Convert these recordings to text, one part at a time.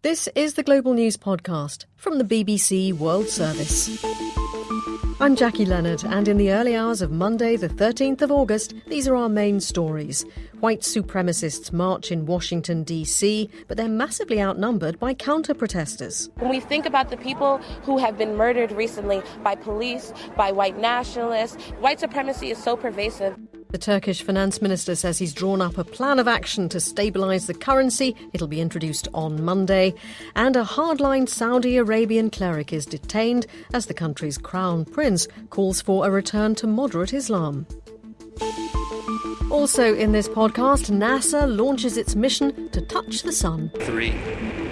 This is the Global News Podcast from the BBC World Service. I'm Jackie Leonard, and in the early hours of Monday, the 13th of August, these are our main stories. White supremacists march in Washington, D.C., but they're massively outnumbered by counter-protestors. When we think about the people who have been murdered recently by police, by white nationalists, white supremacy is so pervasive. The Turkish finance minister says he's drawn up a plan of action to stabilise the currency. It'll be introduced on Monday. And a hardline Saudi Arabian cleric is detained as the country's crown prince calls for a return to moderate Islam. Also in this podcast, NASA launches its mission to touch the sun. 3,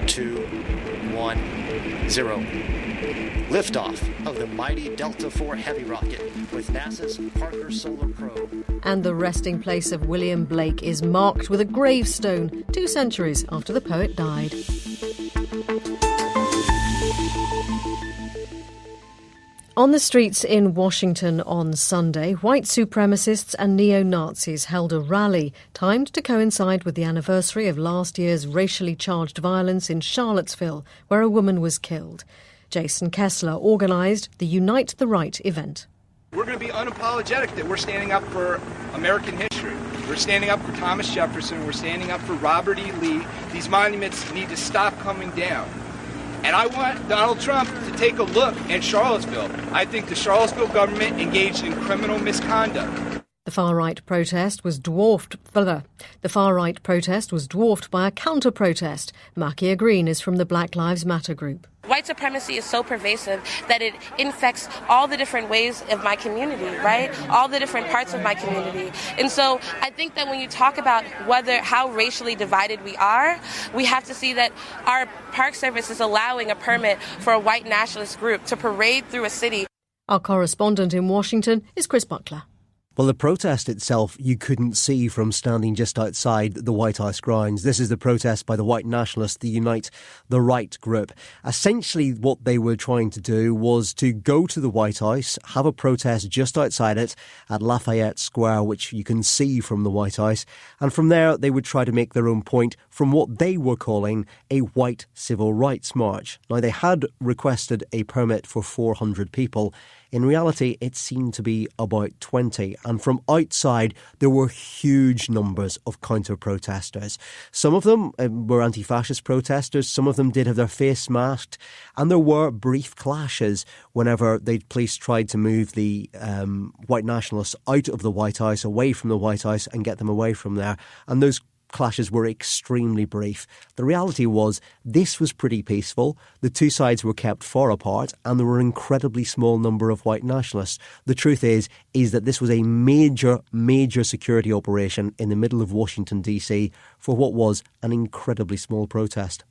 2, 1, 0. Liftoff of the mighty Delta IV Heavy rocket with NASA's Parker Solar Probe. And the resting place of William Blake is marked with a gravestone 2 centuries after the poet died. On the streets in Washington on Sunday, white supremacists and neo-Nazis held a rally timed to coincide with the anniversary of last year's racially charged violence in Charlottesville, where a woman was killed. Jason Kessler organised the Unite the Right event. We're going to be unapologetic that we're standing up for American history. We're standing up for Thomas Jefferson. We're standing up for Robert E. Lee. These monuments need to stop coming down. And I want Donald Trump to take a look at Charlottesville. I think the Charlottesville government engaged in criminal misconduct. The far-right protest was dwarfed by a counter-protest. Makia Green is from the Black Lives Matter group. White supremacy is so pervasive that it infects all the different ways of my community, right? All the different parts of my community. And so I think that when you talk about how racially divided we are, we have to see that our Park Service is allowing a permit for a white nationalist group to parade through a city. Our correspondent in Washington is Chris Buckler. Well, the protest itself you couldn't see from standing just outside the White House grounds. This is the protest by the white nationalists, the Unite the Right group. Essentially what they were trying to do was to go to the White House, have a protest just outside it at Lafayette Square, which you can see from the White House. And from there, they would try to make their own point from what they were calling a white civil rights march. Now, they had requested a permit for 400 people. In reality, it seemed to be about 20. And from outside, there were huge numbers of counter-protesters. Some of them were anti-fascist protesters. Some of them did have their face masked. And there were brief clashes whenever the police tried to move the white nationalists out of the White House, away from the White House, and get them away from there. And those clashes were extremely brief. The reality was this was pretty peaceful. The two sides were kept far apart and there were an incredibly small number of white nationalists. The truth is that this was a major security operation in the middle of Washington, D.C. for what was an incredibly small protest.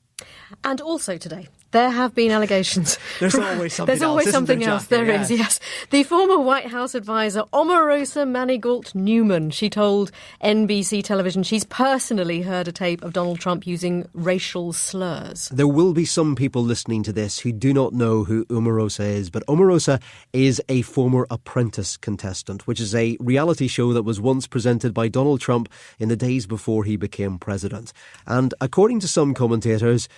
And also today, there have been allegations. There's always something else. There's always something else. There is, yes. The former White House advisor, Omarosa Manigault Newman, she told NBC television she's personally heard a tape of Donald Trump using racial slurs. There will be some people listening to this who do not know who Omarosa is, but Omarosa is a former Apprentice contestant, which is a reality show that was once presented by Donald Trump in the days before he became president. And according to some commentators,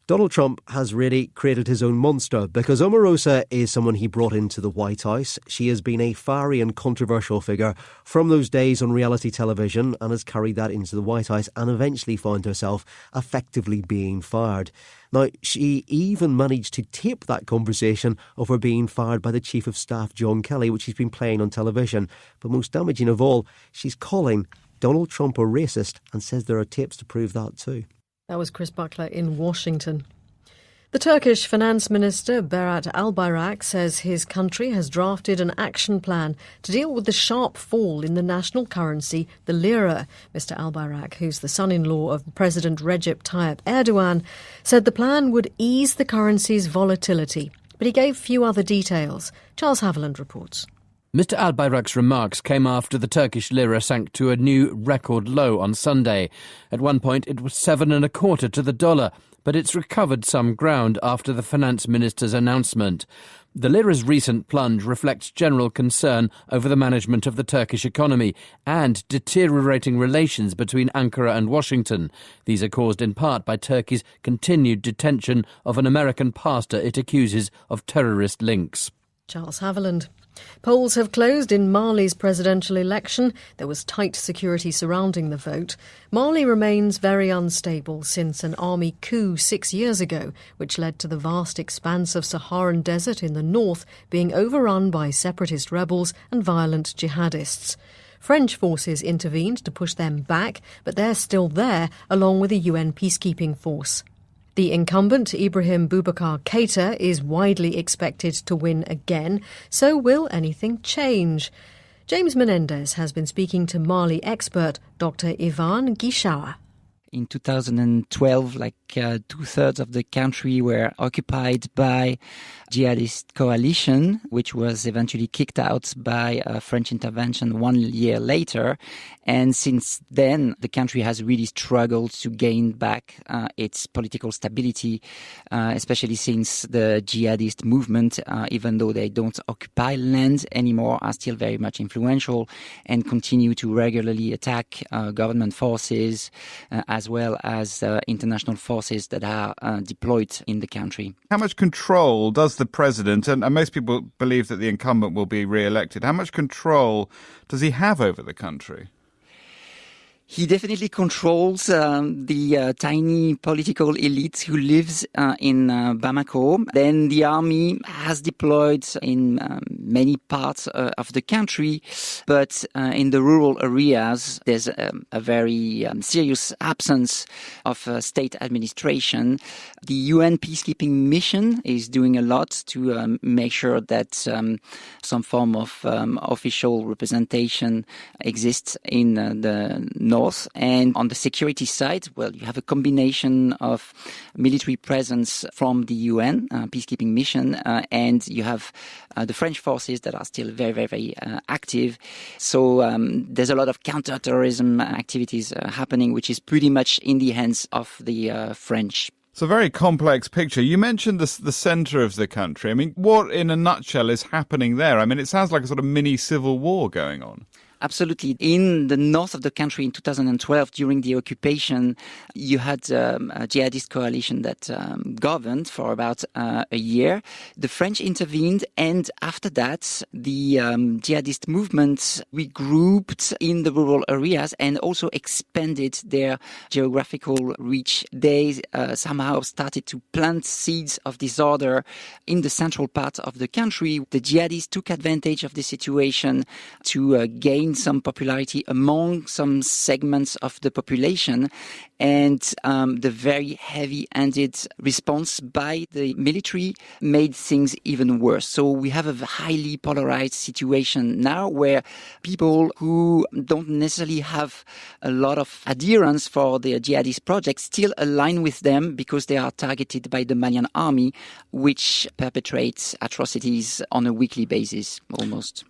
Donald Trump has really created his own monster because Omarosa is someone he brought into the White House. She has been a fiery and controversial figure from those days on reality television and has carried that into the White House and eventually found herself effectively being fired. Now, she even managed to tape that conversation of her being fired by the Chief of Staff, John Kelly, which she's been playing on television. But most damaging of all, she's calling Donald Trump a racist and says there are tapes to prove that too. That was Chris Buckler in Washington. The Turkish finance minister Berat Albayrak says his country has drafted an action plan to deal with the sharp fall in the national currency, the lira. Mr Albayrak, who's the son-in-law of President Recep Tayyip Erdogan, said the plan would ease the currency's volatility, but he gave few other details. Charles Haviland reports. Mr Albayrak's remarks came after the Turkish lira sank to a new record low on Sunday. At one point it was 7.25 to the dollar, but it's recovered some ground after the finance minister's announcement. The lira's recent plunge reflects general concern over the management of the Turkish economy and deteriorating relations between Ankara and Washington. These are caused in part by Turkey's continued detention of an American pastor it accuses of terrorist links. Charles Haviland. Polls have closed in Mali's presidential election. There was tight security surrounding the vote. Mali remains very unstable since an army coup 6 years ago, which led to the vast expanse of Saharan desert in the north being overrun by separatist rebels and violent jihadists. French forces intervened to push them back, but they're still there, along with a UN peacekeeping force. The incumbent, Ibrahim Boubacar Keïta, is widely expected to win again. So will anything change? James Menendez has been speaking to Mali expert Dr. Ivan Guichard. In 2012, two-thirds of the country were occupied by jihadist coalition, which was eventually kicked out by a French intervention 1 year later. And since then, the country has really struggled to gain back its political stability, especially since the jihadist movement, even though they don't occupy land anymore, are still very much influential and continue to regularly attack government forces as well as international forces that are deployed in the country. How much control does the president, and most people believe that the incumbent will be re-elected, how much control does he have over the country? He definitely controls the tiny political elite who lives in Bamako. Then the army has deployed in many parts of the country, but in the rural areas, there's a very serious absence of state administration. The UN peacekeeping mission is doing a lot to make sure that some form of official representation exists in the north. And on the security side, well, you have a combination of military presence from the UN peacekeeping mission, and you have the French forces that are still very, very, very active. So there's a lot of counter-terrorism activities happening, which is pretty much in the hands of the French. It's a very complex picture. You mentioned the centre of the country. I mean, what in a nutshell is happening there? I mean, it sounds like a sort of mini civil war going on. Absolutely. In the north of the country in 2012, during the occupation, you had a jihadist coalition that governed for about a year. The French intervened, and after that, the jihadist movements regrouped in the rural areas and also expanded their geographical reach. They somehow started to plant seeds of disorder in the central part of the country. The jihadists took advantage of the situation to gain some popularity among some segments of the population, and the very heavy-handed response by the military made things even worse. So we have a highly polarized situation now where people who don't necessarily have a lot of adherence for the jihadist project still align with them because they are targeted by the Malian army, which perpetrates atrocities on a weekly basis almost.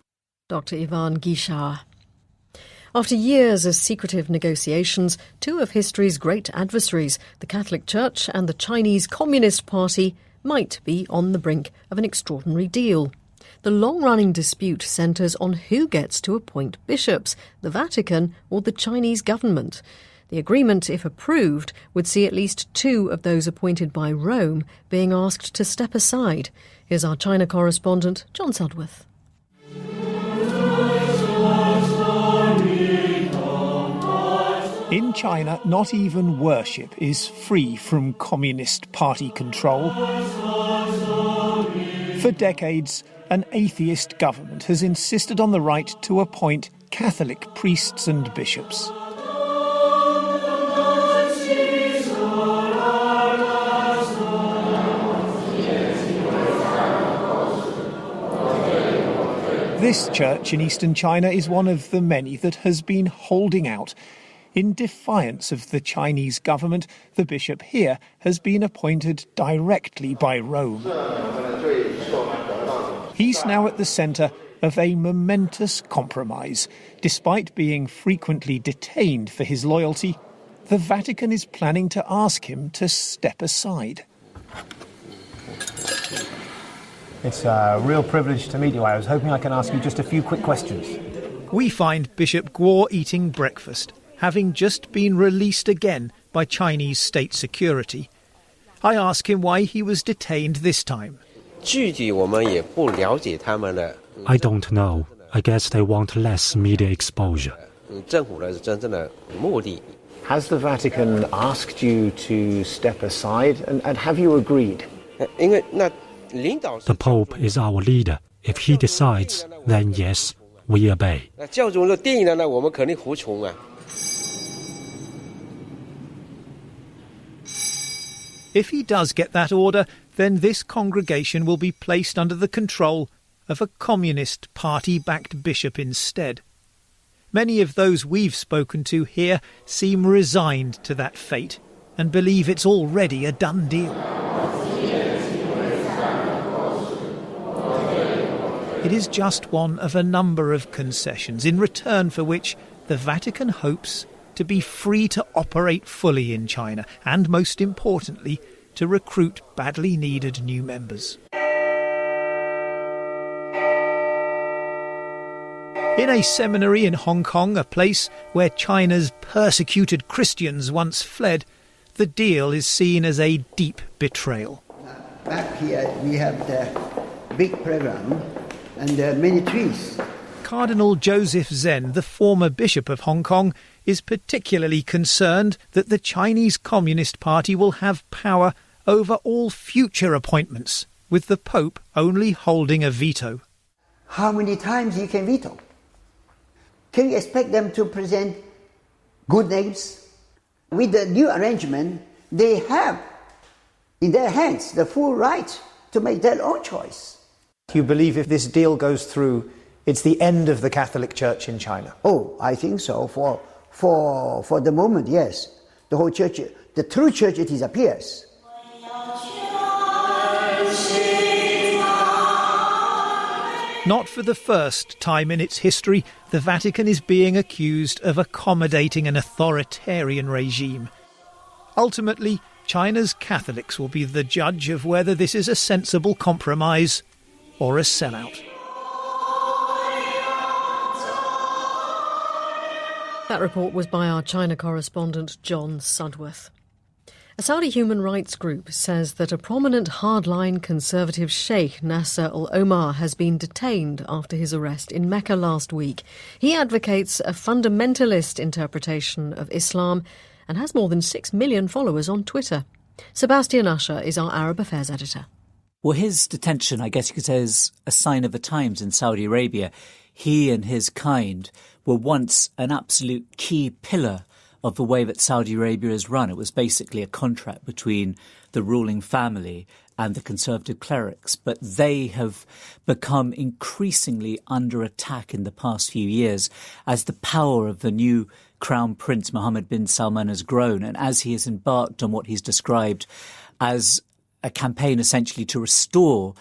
Dr. Ivan Guichard. After years of secretive negotiations, two of history's great adversaries, the Catholic Church and the Chinese Communist Party, might be on the brink of an extraordinary deal. The long-running dispute centres on who gets to appoint bishops, the Vatican or the Chinese government. The agreement, if approved, would see at least two of those appointed by Rome being asked to step aside. Here's our China correspondent, John Sudworth. In China, not even worship is free from Communist Party control. For decades, an atheist government has insisted on the right to appoint Catholic priests and bishops. This church in eastern China is one of the many that has been holding out. In defiance of the Chinese government, the bishop here has been appointed directly by Rome. He's now at the centre of a momentous compromise. Despite being frequently detained for his loyalty, the Vatican is planning to ask him to step aside. It's a real privilege to meet you. I was hoping I can ask you just a few quick questions. We find Bishop Guo eating breakfast, having just been released again by Chinese state security. I ask him why he was detained this time. I don't know. I guess they want less media exposure. Has the Vatican asked you to step aside, and have you agreed? The Pope is our leader. If he decides, then yes, we obey. If he does get that order, then this congregation will be placed under the control of a Communist Party-backed bishop instead. Many of those we've spoken to here seem resigned to that fate and believe it's already a done deal. It is just one of a number of concessions, in return for which the Vatican hopes to be free to operate fully in China and, most importantly, to recruit badly needed new members. In a seminary in Hong Kong, a place where China's persecuted Christians once fled, the deal is seen as a deep betrayal. Back here we have the big playground and many trees. Cardinal Joseph Zen, the former Bishop of Hong Kong, is particularly concerned that the Chinese Communist Party will have power over all future appointments, with the Pope only holding a veto. How many times he can veto? Can you expect them to present good names? With the new arrangement, they have in their hands the full right to make their own choice. Do you believe if this deal goes through, it's the end of the Catholic Church in China? Oh, I think so. For the moment, yes. The whole church, the true church, it disappears. Not for the first time in its history, the Vatican is being accused of accommodating an authoritarian regime. Ultimately, China's Catholics will be the judge of whether this is a sensible compromise or a sellout. That report was by our China correspondent John Sudworth. A Saudi human rights group says that a prominent hardline conservative sheikh, Nasser al-Omar, has been detained after his arrest in Mecca last week. He advocates a fundamentalist interpretation of Islam and has more than 6 million followers on Twitter. Sebastian Usher is our Arab Affairs editor. Well, his detention, I guess you could say, is a sign of the times in Saudi Arabia. He and his kind were once an absolute key pillar of the way that Saudi Arabia is run. It was basically a contract between the ruling family and the conservative clerics, but they have become increasingly under attack in the past few years as the power of the new Crown Prince Mohammed bin Salman has grown, and as he has embarked on what he's described as a campaign essentially to restore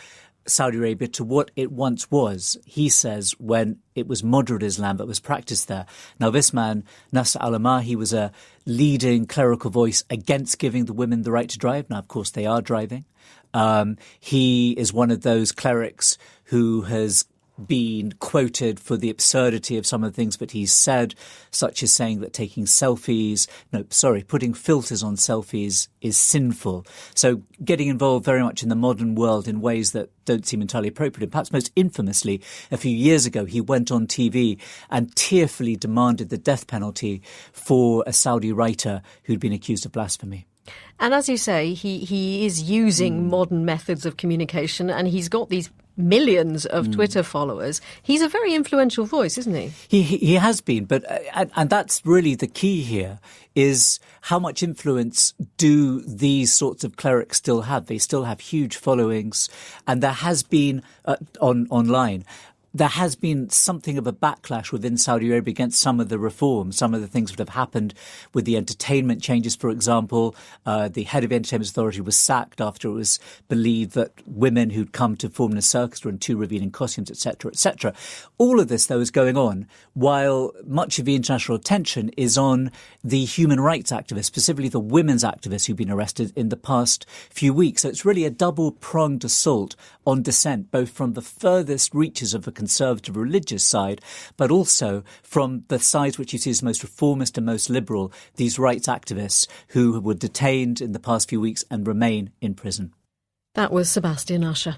Saudi Arabia to what it once was, he says, when it was moderate Islam that was practiced there. Now, this man, Nasser al-Omar, he was a leading clerical voice against giving the women the right to drive. Now, of course, they are driving. He is one of those clerics who has been quoted for the absurdity of some of the things that he's said, such as saying that putting filters on selfies is sinful. So getting involved very much in the modern world in ways that don't seem entirely appropriate. And perhaps most infamously, a few years ago, he went on TV and tearfully demanded the death penalty for a Saudi writer who'd been accused of blasphemy. And as you say, he is using modern methods of communication, and he's got these millions of Twitter followers. He's a very influential voice, isn't he? He has been, but and that's really the key here, is how much influence do these sorts of clerics still have? They still have huge followings, and there has been online. there has been something of a backlash within Saudi Arabia against some of the reforms, some of the things that have happened with the entertainment changes, for example. The head of the Entertainment Authority was sacked after it was believed that women who'd come to perform in a circus were in too revealing costumes, etc., etc. All of this, though, is going on while much of the international attention is on the human rights activists, specifically the women's activists who've been arrested in the past few weeks. So it's really a double-pronged assault on dissent, both from the furthest reaches of the conservative religious side, but also from the sides which you see as most reformist and most liberal, these rights activists who were detained in the past few weeks and remain in prison. That was Sebastian Usher.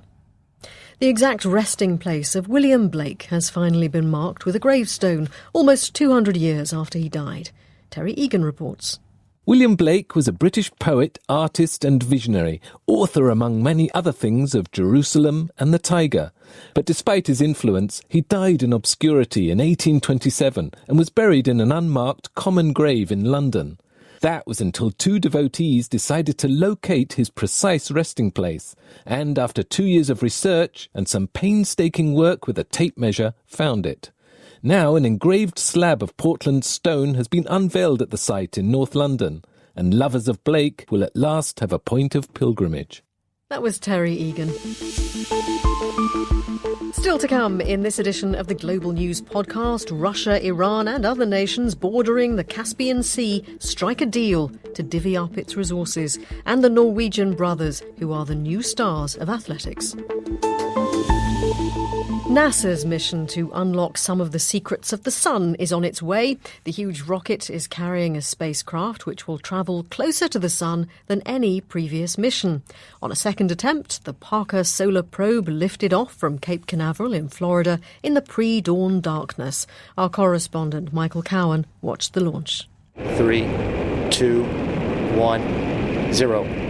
The exact resting place of William Blake has finally been marked with a gravestone almost 200 years after he died. Terry Egan reports. William Blake was a British poet, artist and visionary, author among many other things of Jerusalem and the Tiger. But despite his influence, he died in obscurity in 1827 and was buried in an unmarked common grave in London. That was until two devotees decided to locate his precise resting place, and after 2 years of research and some painstaking work with a tape measure, found it. Now an engraved slab of Portland stone has been unveiled at the site in North London, and lovers of Blake will at last have a point of pilgrimage. That was Terry Egan. Still to come in this edition of the Global News podcast, Russia, Iran and other nations bordering the Caspian Sea strike a deal to divvy up its resources, and the Norwegian brothers who are the new stars of athletics. NASA's mission to unlock some of the secrets of the sun is on its way. The huge rocket is carrying a spacecraft which will travel closer to the sun than any previous mission. On a second attempt, the Parker Solar Probe lifted off from Cape Canaveral in Florida in the pre-dawn darkness. Our correspondent Michael Cowan watched the launch. 3, 2, 1, 0.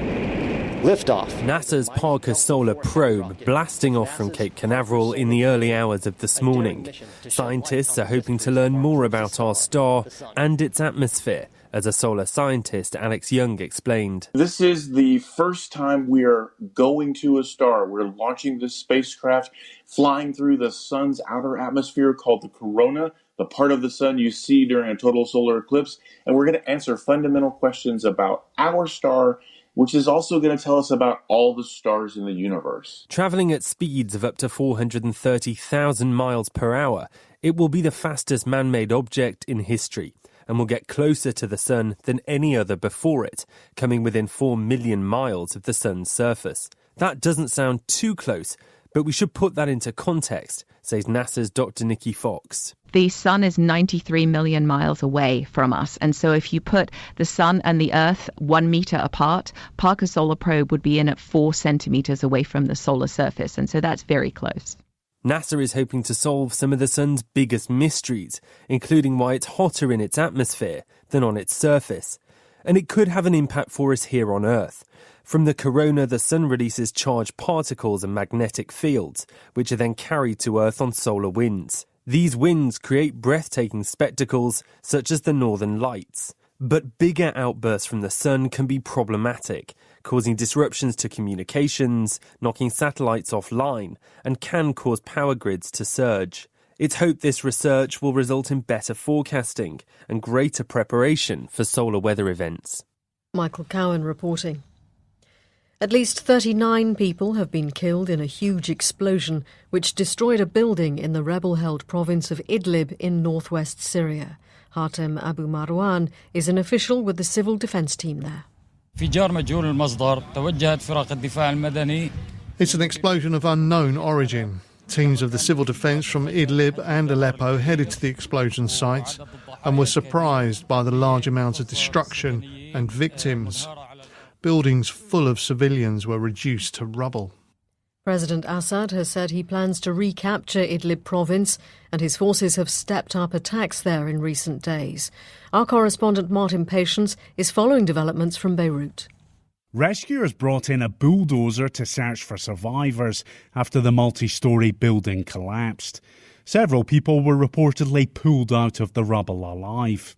Liftoff. NASA's Parker Solar Probe blasting off from Cape Canaveral in the early hours of this morning. Scientists are hoping to learn more about our star and its atmosphere, as a solar scientist Alex Young explained. This is the first time we are going to a star. We're launching this spacecraft, flying through the sun's outer atmosphere called the corona, the part of the sun you see during a total solar eclipse, and we're going to answer fundamental questions about our star, which is also going to tell us about all the stars in the universe. Travelling at speeds of up to 430,000 miles per hour, it will be the fastest man-made object in history and will get closer to the sun than any other before it, coming within 4 million miles of the sun's surface. That doesn't sound too close, but we should put that into context, says NASA's Dr. Nikki Fox. The sun is 93 million miles away from us. And so if you put the sun and the earth 1 meter apart, Parker Solar Probe would be in at 4 centimeters away from the solar surface. And so that's very close. NASA is hoping to solve some of the sun's biggest mysteries, including why it's hotter in its atmosphere than on its surface. And it could have an impact for us here on Earth. From the corona, the sun releases charged particles and magnetic fields, which are then carried to Earth on solar winds. These winds create breathtaking spectacles, such as the Northern Lights. But bigger outbursts from the sun can be problematic, causing disruptions to communications, knocking satellites offline, and can cause power grids to surge. It's hoped this research will result in better forecasting and greater preparation for solar weather events. Michael Cowan reporting. At least 39 people have been killed in a huge explosion which destroyed a building in the rebel-held province of Idlib in northwest Syria. Hatem Abu Marwan is an official with the civil defence team there. It's an explosion of unknown origin. Teams of the civil defence from Idlib and Aleppo headed to the explosion site and were surprised by the large amount of destruction and victims. Buildings full of civilians were reduced to rubble. President Assad has said he plans to recapture Idlib province, and his forces have stepped up attacks there in recent days. Our correspondent Martin Patience is following developments from Beirut. Rescuers brought in a bulldozer to search for survivors after the multi-storey building collapsed. Several people were reportedly pulled out of the rubble alive.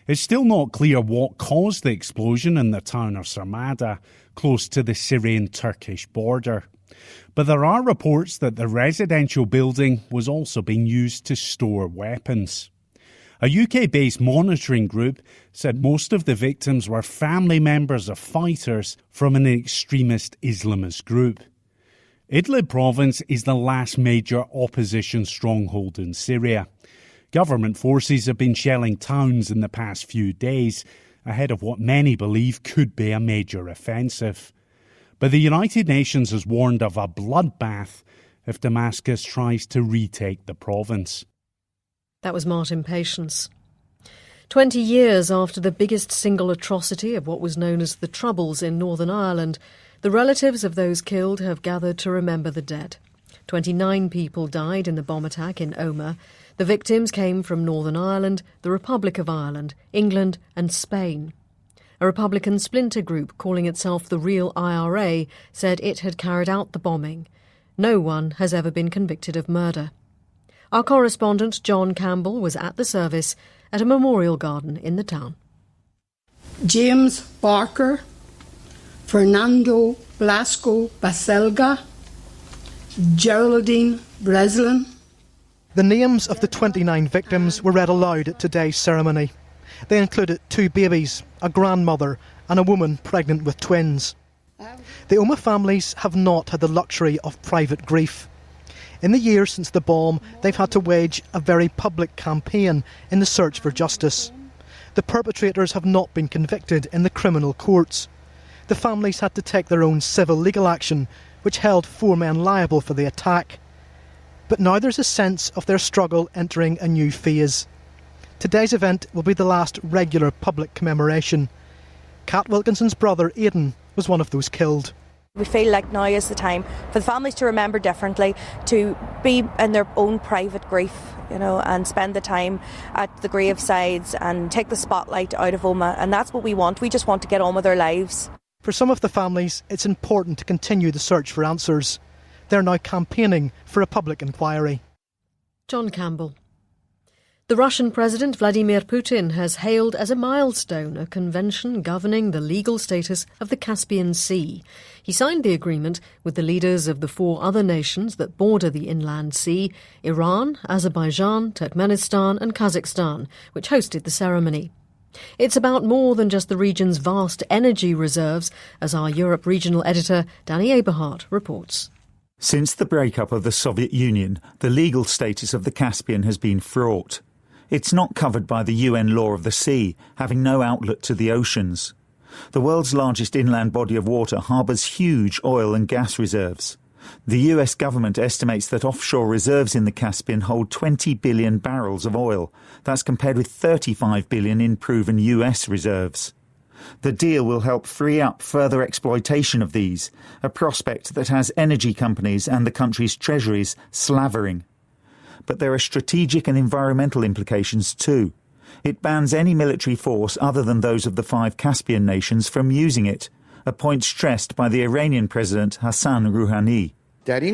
It's still not clear what caused the explosion in the town of Sarmada, close to the Syrian-Turkish border. But there are reports that the residential building was also being used to store weapons. A UK-based monitoring group said most of the victims were family members of fighters from an extremist Islamist group. Idlib province is the last major opposition stronghold in Syria. Government forces have been shelling towns in the past few days, ahead of what many believe could be a major offensive. But the United Nations has warned of a bloodbath if Damascus tries to retake the province. That was Martin Patience. 20 years after the biggest single atrocity of what was known as the Troubles in Northern Ireland, the relatives of those killed have gathered to remember the dead. 29 people died in the bomb attack in Omagh. The victims came from Northern Ireland, the Republic of Ireland, England and Spain. A Republican splinter group calling itself the Real IRA said it had carried out the bombing. No one has ever been convicted of murder. Our correspondent John Campbell was at the service at a memorial garden in the town. James Barker, Fernando Blasco Baselga, Geraldine Breslin. The names of the 29 victims were read aloud at today's ceremony. They included 2 babies, a grandmother and a woman pregnant with twins. The Omagh families have not had the luxury of private grief. In the years since the bomb, they've had to wage a very public campaign in the search for justice. The perpetrators have not been convicted in the criminal courts. The families had to take their own civil legal action, which held 4 men liable for the attack. But now there's a sense of their struggle entering a new phase. Today's event will be the last regular public commemoration. Kat Wilkinson's brother Aidan was one of those killed. We feel like now is the time for the families to remember differently, to be in their own private grief, and spend the time at the gravesides and take the spotlight out of Omagh. And that's what we want. We just want to get on with our lives. For some of the families, it's important to continue the search for answers. They're now campaigning for a public inquiry. John Campbell. The Russian President Vladimir Putin has hailed as a milestone a convention governing the legal status of the Caspian Sea. He signed the agreement with the leaders of the 4 other nations that border the inland sea: Iran, Azerbaijan, Turkmenistan and Kazakhstan, which hosted the ceremony. It's about more than just the region's vast energy reserves, as our Europe regional editor Danny Eberhardt reports. Since the breakup of the Soviet Union, the legal status of the Caspian has been fraught. It's not covered by the UN law of the sea, having no outlet to the oceans. The world's largest inland body of water harbours huge oil and gas reserves. The US government estimates that offshore reserves in the Caspian hold 20 billion barrels of oil. That's compared with 35 billion in proven US reserves. The deal will help free up further exploitation of these, a prospect that has energy companies and the country's treasuries slavering. But there are strategic and environmental implications too. It bans any military force other than those of the 5 Caspian nations from using it, a point stressed by the Iranian President Hassan Rouhani. Under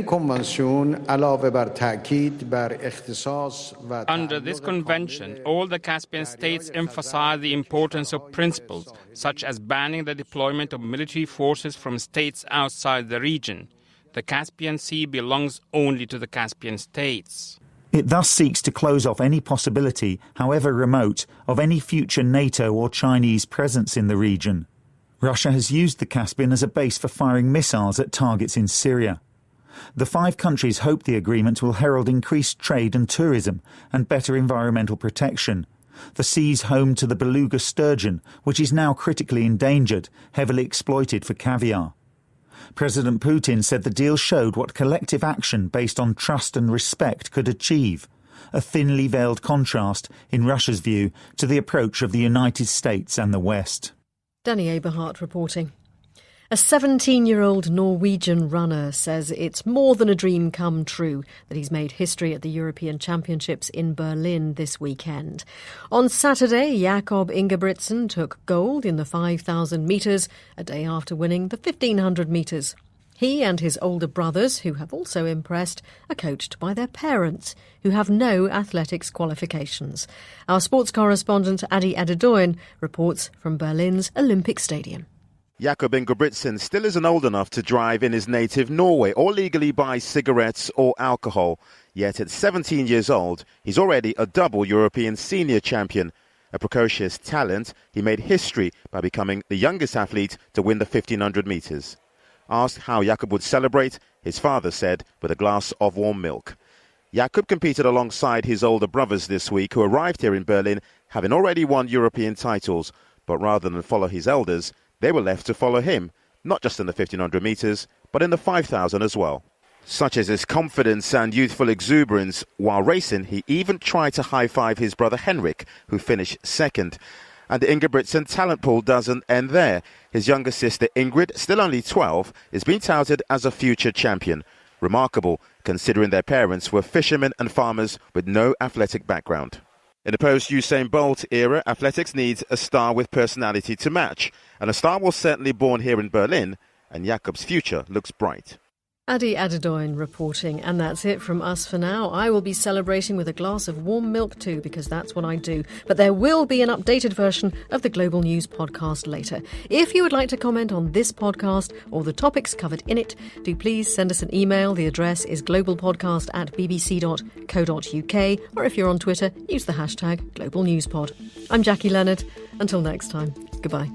this convention, all the Caspian states emphasize the importance of principles, such as banning the deployment of military forces from states outside the region. The Caspian Sea belongs only to the Caspian states. It thus seeks to close off any possibility, however remote, of any future NATO or Chinese presence in the region. Russia has used the Caspian as a base for firing missiles at targets in Syria. The 5 countries hope the agreement will herald increased trade and tourism and better environmental protection. The sea's home to the beluga sturgeon, which is now critically endangered, heavily exploited for caviar. President Putin said the deal showed what collective action based on trust and respect could achieve, a thinly veiled contrast, in Russia's view, to the approach of the United States and the West. Danny Eberhardt reporting. A 17-year-old Norwegian runner says it's more than a dream come true that he's made history at the European Championships in Berlin this weekend. On Saturday, Jakob Ingebrigtsen took gold in the 5,000 metres, a day after winning the 1,500 metres. He and his older brothers, who have also impressed, are coached by their parents, who have no athletics qualifications. Our sports correspondent Adi Adedoyan reports from Berlin's Olympic Stadium. Jakob Ingebrigtsen still isn't old enough to drive in his native Norway or legally buy cigarettes or alcohol. Yet at 17 years old, he's already a double European senior champion. A precocious talent, he made history by becoming the youngest athlete to win the 1500 metres. Asked how Jakob would celebrate, his father said, with a glass of warm milk. Jakob competed alongside his older brothers this week, who arrived here in Berlin having already won European titles. But rather than follow his elders, they were left to follow him, not just in the 1500 metres, but in the 5000 as well. Such as his confidence and youthful exuberance, while racing, he even tried to high-five his brother Henrik, who finished second. And the Ingebrigtsen talent pool doesn't end there. His younger sister Ingrid, still only 12, is being touted as a future champion. Remarkable, considering their parents were fishermen and farmers with no athletic background. In the post-Usain Bolt era, athletics needs a star with personality to match. And a star was certainly born here in Berlin, and Jakob's future looks bright. Adi Adedoyin reporting, and that's it from us for now. I will be celebrating with a glass of warm milk too, because that's what I do. But there will be an updated version of the Global News podcast later. If you would like to comment on this podcast or the topics covered in it, do please send us an email. The address is globalpodcast@bbc.co.uk, or if you're on Twitter, use the hashtag GlobalNewsPod. I'm Jackie Leonard. Until next time, goodbye.